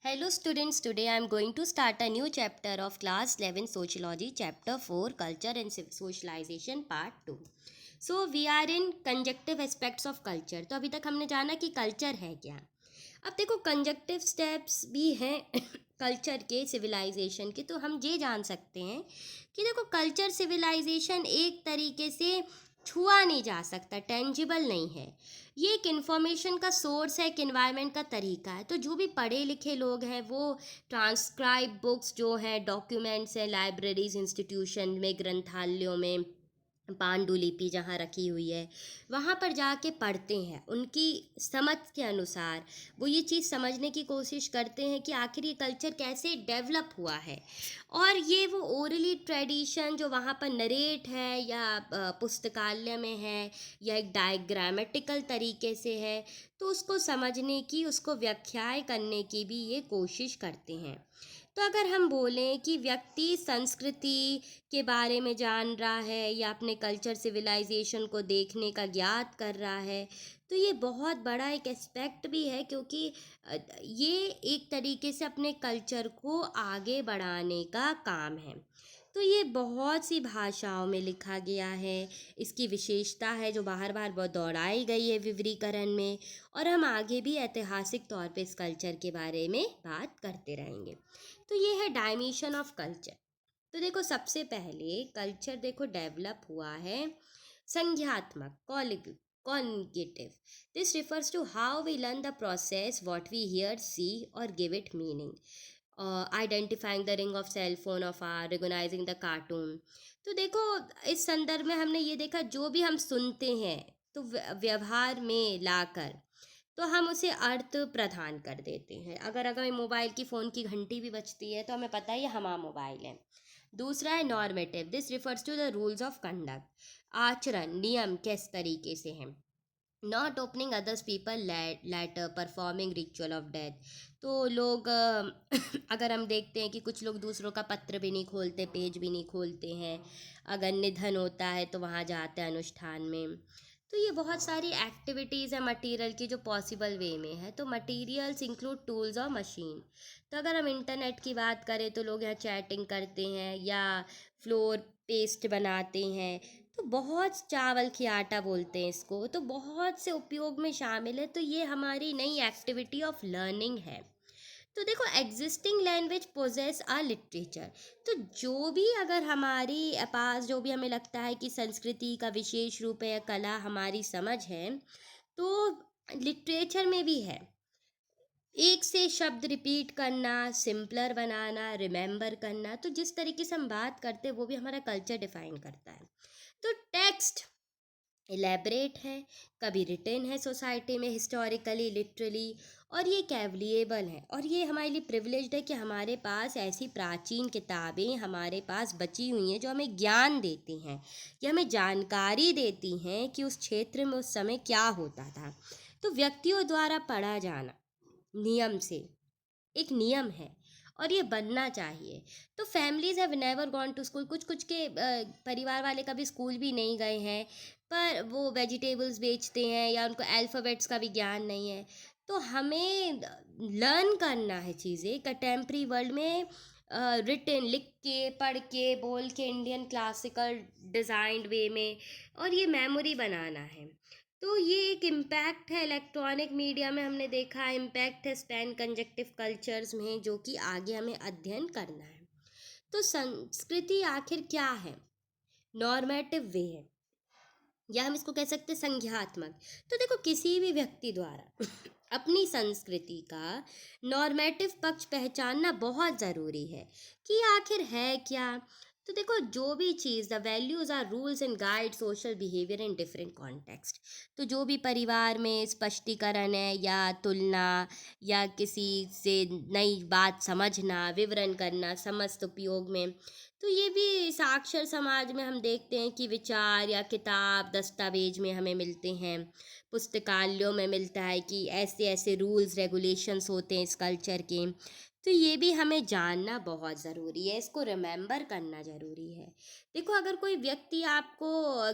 Hello students, today I am going to start a new chapter of class 11 Sociology, chapter 4 Culture and Socialization part 2. So we are in conjunctive aspects of culture. तो अभी तक हमने जाना कि culture है क्या. अब देखो कंजक्टिव स्टेप्स भी हैं कल्चर के सिविलाइजेशन के. तो हम ये जान सकते हैं कि देखो कल्चर सिविलाइजेशन एक तरीके से छुआ नहीं जा सकता, टेंजिबल नहीं है. ये एक इन्फॉर्मेशन का सोर्स है, एक इन्वायरमेंट का तरीका है. तो जो भी पढ़े लिखे लोग हैं वो ट्रांसक्राइब बुक्स जो हैं, डॉक्यूमेंट्स हैं, लाइब्रेरीज इंस्टीट्यूशन में, ग्रंथालयों में, पांडुलिपि जहाँ रखी हुई है वहाँ पर जाके पढ़ते हैं. उनकी समझ के अनुसार वो ये चीज़ समझने की कोशिश करते हैं कि आखिर ये कल्चर कैसे डेवलप हुआ है. और ये वो ओरली ट्रेडिशन जो वहाँ पर नरेट है या पुस्तकालय में है या एक डायग्रामेटिकल तरीके से है, तो उसको समझने की, उसको व्याख्याएं करने की भी ये कोशिश करते हैं. तो अगर हम बोलें कि व्यक्ति संस्कृति के बारे में जान रहा है या अपने कल्चर सिविलाइजेशन को देखने का ज्ञात कर रहा है, तो ये बहुत बड़ा एक एस्पेक्ट भी है, क्योंकि ये एक तरीके से अपने कल्चर को आगे बढ़ाने का काम है. तो ये बहुत सी भाषाओं में लिखा गया है. इसकी विशेषता है जो बार बार बहुत दोहराई गई है विवरीकरण में. और हम आगे भी ऐतिहासिक तौर पे इस कल्चर के बारे में बात करते रहेंगे. तो ये है डायमेंशन ऑफ कल्चर. तो देखो सबसे पहले कल्चर देखो डेवलप हुआ है संज्ञात्मक, cognitive. This refers to how we learn the process what we hear, see और give it meaning. Identifying the ring of cell phone of or, recognising the cartoon. तो देखो इस संदर्भ में हमने ये देखा जो भी हम सुनते हैं तो व्यवहार में लाकर तो हम उसे अर्थ प्रदान कर देते हैं. अगर अगर मोबाइल की फ़ोन की घंटी भी बजती है तो हमें पता है ये हमारा मोबाइल है. दूसरा है normative. This refers to the rules of conduct. आचरण, नियम किस तरीके से हैं. Not opening others people letter, performing ritual of death. तो लोग अगर हम देखते हैं कि कुछ लोग दूसरों का पत्र भी नहीं खोलते, पेज भी नहीं खोलते हैं. अगर निधन होता है तो वहाँ जाते हैं अनुष्ठान में. तो ये बहुत सारी एक्टिविटीज़ है मटेरियल की जो पॉसिबल वे में है. तो मटेरियल्स इंक्लूड टूल्स और मशीन. तो अगर हम इंटरनेट की बात करें तो लोग यहाँ चैटिंग करते हैं या फ्लोर पेस्ट बनाते हैं. तो बहुत, चावल की आटा बोलते हैं इसको, तो बहुत से उपयोग में शामिल है. तो ये हमारी नई एक्टिविटी ऑफ लर्निंग है. तो देखो एग्जिस्टिंग लैंग्वेज पोजेस आ लिटरेचर. तो जो भी अगर हमारी पास जो भी हमें लगता है कि संस्कृति का विशेष रूप है या कला हमारी समझ है, तो लिटरेचर में भी है. एक से शब्द रिपीट करना, सिंपलर बनाना, रिमेंबर करना. तो जिस तरीके से हम बात करते हैं वो भी हमारा कल्चर डिफाइन करता है. तो टेक्स्ट इलेबरेट है, कभी रिटन है सोसाइटी में हिस्टोरिकली, लिटरली, और ये कैवलिएबल है. और ये हमारे लिए प्रिविलेज्ड है कि हमारे पास ऐसी प्राचीन किताबें हमारे पास बची हुई हैं जो हमें ज्ञान देती हैं या हमें जानकारी देती हैं कि उस क्षेत्र में उस समय क्या होता था. तो व्यक्तियों द्वारा पढ़ा जाना नियम से, एक नियम है और ये बनना चाहिए. तो families have never gone to school. कुछ कुछ के परिवार वाले कभी स्कूल भी नहीं गए हैं, पर वो वेजिटेबल्स बेचते हैं या उनको अल्फ़ाबेट्स का भी ज्ञान नहीं है. तो हमें लर्न करना है चीज़ें कंटेम्प्रेरी वर्ल्ड में, रिटन, लिख के, पढ़ के, बोल के, इंडियन क्लासिकल डिज़ाइंड वे में, और ये मेमोरी बनाना है. तो ये एक इम्पैक्ट है इलेक्ट्रॉनिक मीडिया में, हमने देखा है इम्पैक्ट है स्पैन कंजक्टिव कल्चर्स में, जो कि आगे हमें अध्ययन करना है. तो संस्कृति आखिर क्या है. नॉर्मेटिव वे है या हम इसको कह सकते हैं संज्ञात्मक. तो देखो किसी भी व्यक्ति द्वारा अपनी संस्कृति का नॉर्मेटिव पक्ष पहचानना बहुत ज़रूरी है कि आखिर है क्या. तो देखो जो भी चीज़, the values are rules and guide social behaviour in different context. तो जो भी परिवार में स्पष्टीकरण है या तुलना या किसी से नई बात समझना, विवरण करना समस्त उपयोग में. तो ये भी साक्षर समाज में हम देखते हैं कि विचार या किताब दस्तावेज में हमें मिलते हैं, पुस्तकालयों में मिलता है कि ऐसे ऐसे रूल्स रेगुलेशंस होते हैं इस कल्चर के. तो ये भी हमें जानना बहुत ज़रूरी है, इसको रिमेंबर करना ज़रूरी है. देखो अगर कोई व्यक्ति आपको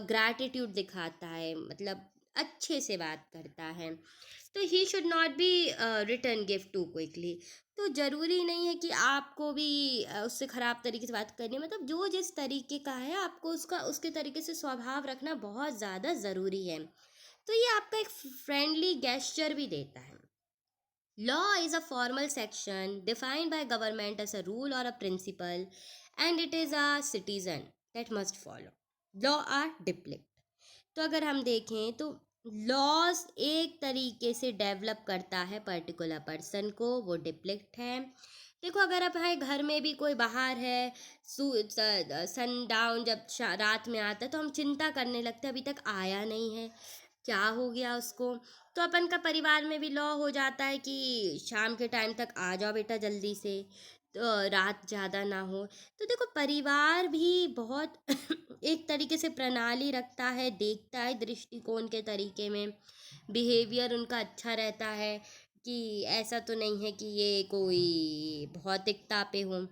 ग्रैटिट्यूड दिखाता है, मतलब अच्छे से बात करता है, तो he should not be return gift too quickly. तो ज़रूरी नहीं है कि आपको भी उससे ख़राब तरीके से बात करनी है, मतलब जो जिस तरीके का है आपको उसका उसके तरीके से स्वभाव रखना बहुत ज़्यादा ज़रूरी है। तो ये आपका एक फ्रेंडली गेस्चर भी देता है। Law is a formal section defined by government as a rule or a principle, and it is a citizen that must follow. Law are deplit. तो अगर हम देखें तो लॉज एक तरीके से डेवलप करता है पर्टिकुलर पर्सन को, वो डिप्लिक्ट है। देखो अगर अब हमारे घर में भी कोई बाहर है, सन डाउन जब रात में आता है तो हम चिंता करने लगते हैं अभी तक आया नहीं है, क्या हो गया उसको। तो अपन का परिवार में भी लॉ हो जाता है कि शाम के टाइम तक आ जाओ बेटा जल्दी से, तो रात ज़्यादा ना हो। तो देखो परिवार भी बहुत एक तरीके से प्रणाली रखता है, देखता है दृष्टिकोण के तरीके में, बिहेवियर उनका अच्छा रहता है कि ऐसा तो नहीं है कि ये कोई भौतिकता पे हो।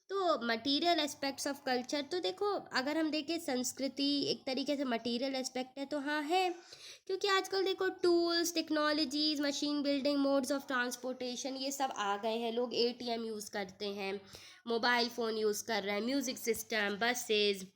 तो मटेरियल एस्पेक्ट्स ऑफ कल्चर, तो देखो अगर हम देखें संस्कृति एक तरीके से मटेरियल एस्पेक्ट है तो हाँ है, क्योंकि आजकल देखो tools, technologies, machine building, modes of transportation ये सब आ गए हैं। लोग एटीएम यूज़ करते हैं, मोबाइल फ़ोन यूज़ कर रहे हैं, music system, buses,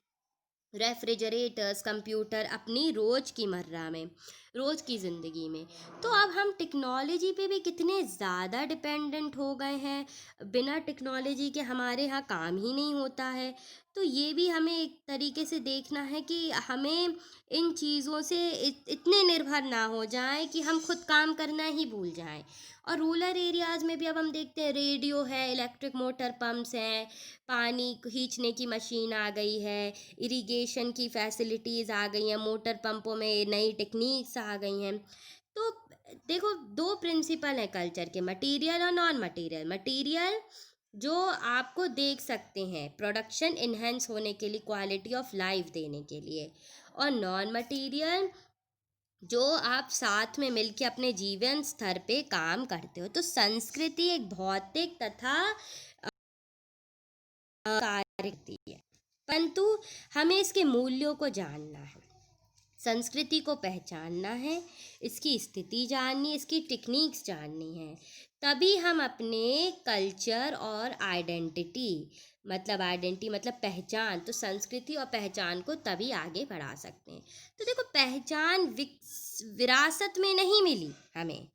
refrigerators, computer अपनी रोज़ की मर्रा में, रोज़ की ज़िंदगी में। तो अब हम टेक्नोलॉजी पे भी कितने ज़्यादा डिपेंडेंट हो गए हैं, बिना टेक्नोलॉजी के हमारे यहाँ काम ही नहीं होता है। तो ये भी हमें एक तरीके से देखना है कि हमें इन चीज़ों से इतने निर्भर ना हो जाएं कि हम खुद काम करना ही भूल जाएं। और रूरल एरियाज़ में भी अब हम देखते हैं रेडियो है, इलेक्ट्रिक मोटर पंप्स हैं, पानी खींचने की मशीन आ गई है, इरिगेशन की फैसिलिटीज़ आ गई हैं, मोटर पंपों में नई टेक्निक्स आ गई हैं। तो देखो दो प्रिंसिपल हैं कल्चर के, मटेरियल और नॉन मटेरियल। मटेरियल जो आपको देख सकते हैं प्रोडक्शन इन्हेंस होने के लिए, क्वालिटी ऑफ लाइफ देने के लिए, और नॉन मटेरियल जो आप साथ में मिलके अपने जीवन स्तर पे काम करते हो। तो संस्कृति एक भौतिक तथा कार्य करती है, परंतु हमें इसके मूल्यों को जानना है, संस्कृति को पहचानना है, इसकी स्थिति जाननी, इसकी टेक्निक्स जाननी है। तभी हम अपने कल्चर और आइडेंटिटी, मतलब आइडेंटिटी मतलब पहचान, तो संस्कृति और पहचान को तभी आगे बढ़ा सकते हैं। तो देखो पहचान विरासत में नहीं मिली हमें,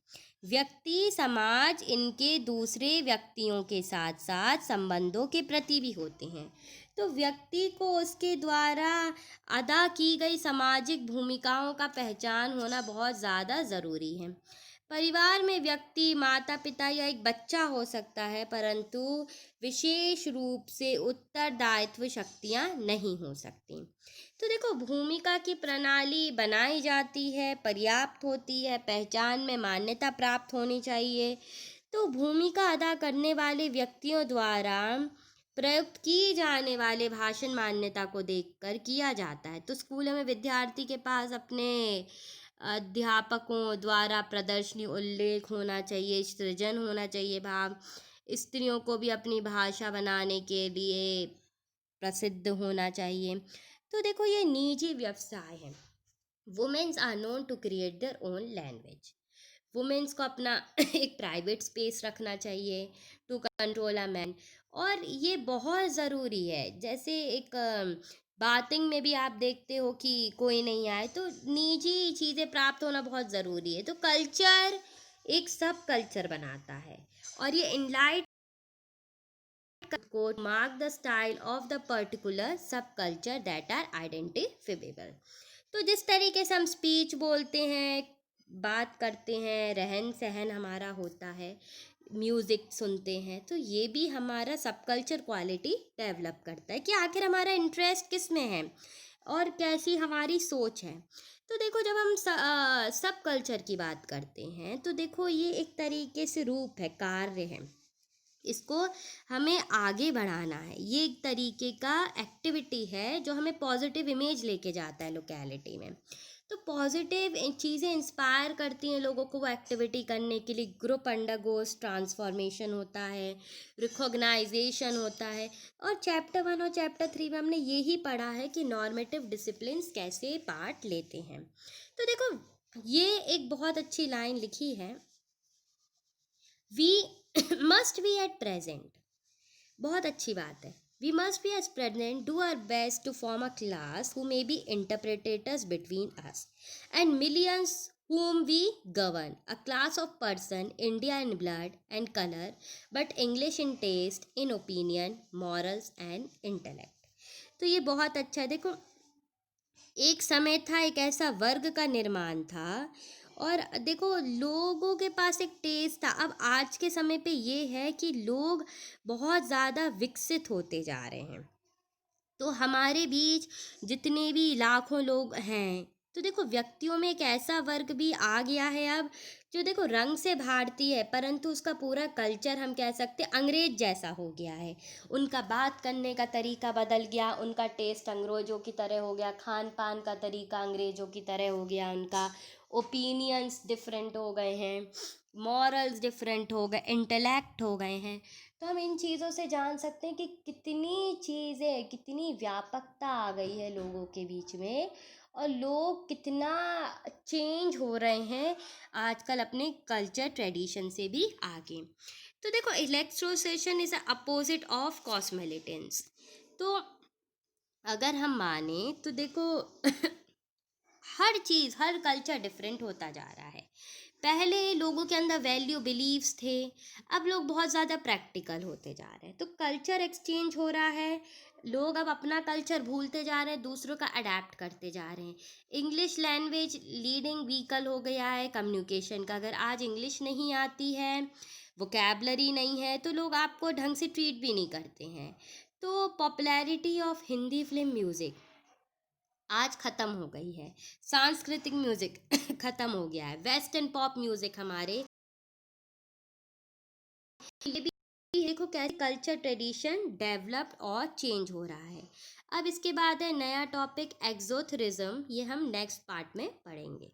व्यक्ति, समाज, इनके दूसरे व्यक्तियों के साथ साथ संबंधों के प्रति भी होते हैं। तो व्यक्ति को उसके द्वारा अदा की गई सामाजिक भूमिकाओं का पहचान होना बहुत ज़्यादा ज़रूरी है। परिवार में व्यक्ति, माता पिता या एक बच्चा हो सकता है, परंतु विशेष रूप से उत्तरदायित्व शक्तियाँ नहीं हो सकती। तो देखो भूमिका की प्रणाली बनाई जाती है, पर्याप्त होती है, पहचान में मान्यता प्राप्त होनी चाहिए। तो भूमिका अदा करने वाले व्यक्तियों द्वारा प्रयुक्त की जाने वाले भाषण मान्यता को देखकर किया जाता है। तो स्कूलों में विद्यार्थी के पास अपने अध्यापकों द्वारा प्रदर्शनी उल्लेख होना चाहिए, सृजन होना चाहिए भाव। स्त्रियों को भी अपनी भाषा बनाने के लिए प्रसिद्ध होना चाहिए। तो देखो ये निजी व्यवसाय है, womens are known to create their own language. Womens को अपना एक प्राइवेट स्पेस रखना चाहिए टू कंट्रोल अ मैन। और ये बहुत ज़रूरी है, जैसे एक बातिंग में भी आप देखते हो कि कोई नहीं आए, तो निजी चीज़ें प्राप्त होना बहुत ज़रूरी है। तो कल्चर एक सब कल्चर बनाता है, और ये enlight code mark the style of the particular सब कल्चर दैट आर आइडेंटिफिएबल। तो जिस तरीके से हम स्पीच बोलते हैं, बात करते हैं, रहन सहन हमारा होता है, म्यूज़िक सुनते हैं, तो ये भी हमारा सब कल्चर क्वालिटी डेवलप करता है कि आखिर हमारा इंटरेस्ट किस में है और कैसी हमारी सोच है। तो देखो जब हम सब कल्चर की बात करते हैं तो देखो ये एक तरीके से रूप है, कार्य है, इसको हमें आगे बढ़ाना है। ये एक तरीके का एक्टिविटी है जो हमें पॉजिटिव इमेज लेके जाता है लोकेलिटी में। तो पॉजिटिव चीज़ें इंस्पायर करती हैं लोगों को वो एक्टिविटी करने के लिए। ग्रुप अंडरगोस ट्रांसफॉर्मेशन होता है, रिकॉग्नाइजेशन होता है। और चैप्टर 1 और चैप्टर 3 में हमने यही पढ़ा है कि नॉर्मेटिव डिसिप्लिन्स कैसे पार्ट लेते हैं। तो देखो ये एक बहुत अच्छी लाइन लिखी है, we must be at present. बहुत अच्छी बात है। We must be as present, do our best to form a class who may be interpreters between us and millions whom we govern, a class of person, India in blood and color, but English in taste, in opinion, morals and intellect। तो ये बहुत अच्छा है। देखो, एक समय था, एक ऐसा वर्ग का निर्माण था, और देखो लोगों के पास एक टेस्ट था। अब आज के समय पे ये है कि लोग बहुत ज़्यादा विकसित होते जा रहे हैं, तो हमारे बीच जितने भी लाखों लोग हैं, तो देखो व्यक्तियों में एक ऐसा वर्ग भी आ गया है अब, जो देखो रंग से भारतीय है, परंतु उसका पूरा कल्चर हम कह सकते अंग्रेज जैसा हो गया है। उनका बात करने का तरीका बदल गया, उनका टेस्ट अंग्रेजों की तरह हो गया, खान पान का तरीका अंग्रेजों की तरह हो गया, उनका ओपिनियंस डिफरेंट हो गए हैं, मॉरल्स डिफरेंट हो गए, इंटेलेक्ट हो गए हैं। तो हम इन चीज़ों से जान सकते हैं कि कितनी चीज़ें, कितनी व्यापकता आ गई है लोगों के बीच में, और लोग कितना चेंज हो रहे हैं आजकल अपने कल्चर ट्रेडिशन से भी आगे। तो देखो, इलेक्ट्रोसेशन इज़ अ अपोजिट ऑफ कॉस्मेलिटेंस। तो अगर हम माने तो देखो हर चीज़, हर कल्चर डिफरेंट होता जा रहा है। पहले लोगों के अंदर वैल्यू बिलीव्स थे, अब लोग बहुत ज़्यादा प्रैक्टिकल होते जा रहे हैं, तो कल्चर एक्सचेंज हो रहा है। लोग अब अपना कल्चर भूलते जा रहे हैं, दूसरों का अडेप्ट करते जा रहे हैं। इंग्लिश लैंग्वेज लीडिंग व्हीकल हो गया है कम्युनिकेशन का। अगर आज इंग्लिश नहीं आती है, वोकैबलरी नहीं है, तो लोग आपको ढंग से ट्रीट भी नहीं करते हैं। तो popularity of Hindi film music आज ख़त्म हो गई है, सांस्कृतिक म्यूज़िक ख़त्म हो गया है, वेस्टर्न पॉप म्यूज़िक हमारे, ये भी देखो कैसे कल्चर ट्रेडिशन डेवलप और चेंज हो रहा है। अब इसके बाद है नया टॉपिक एक्सोथरिज्म, ये हम नेक्स्ट पार्ट में पढ़ेंगे।